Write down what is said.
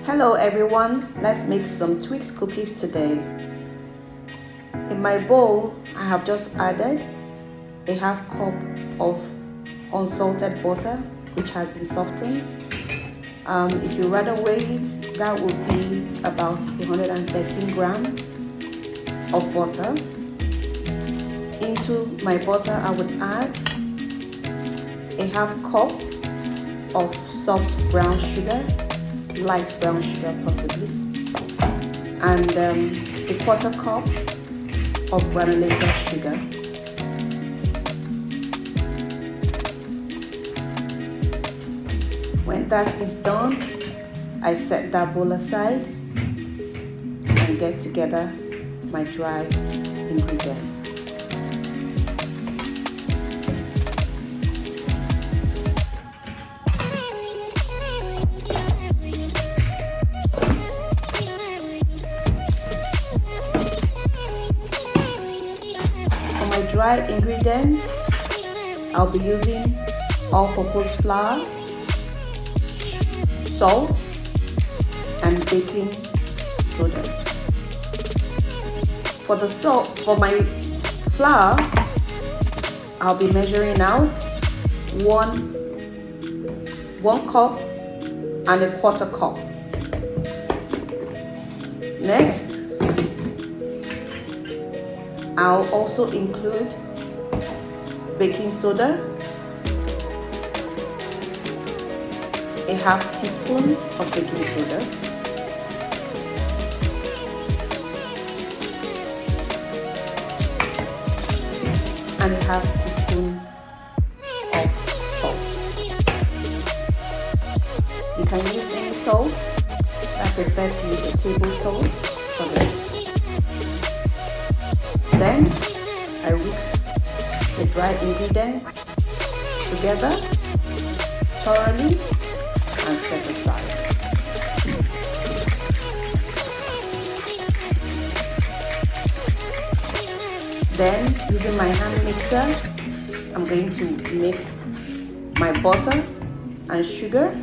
Hello everyone, let's make some Twix cookies today. In my bowl, I have just added a half cup of unsalted butter which has been softened. If you rather weigh it, that would be about 113 grams of butter. Into my butter, I would add a half cup of soft brown sugar, light brown sugar possibly, and a quarter cup of granulated sugar. When that is done, I set that bowl aside and get together my dry ingredients. For my dry ingredients, I'll be using all-purpose flour, salt, and baking soda. For my flour, I'll be measuring out one cup and a quarter cup. Next, I'll also include baking soda, a half teaspoon of baking soda, and a half teaspoon of salt. You can use any salt. I prefer to use a table salt for this. Then I mix the dry ingredients together thoroughly and set aside. Then, using my hand mixer, I'm going to mix my butter and sugar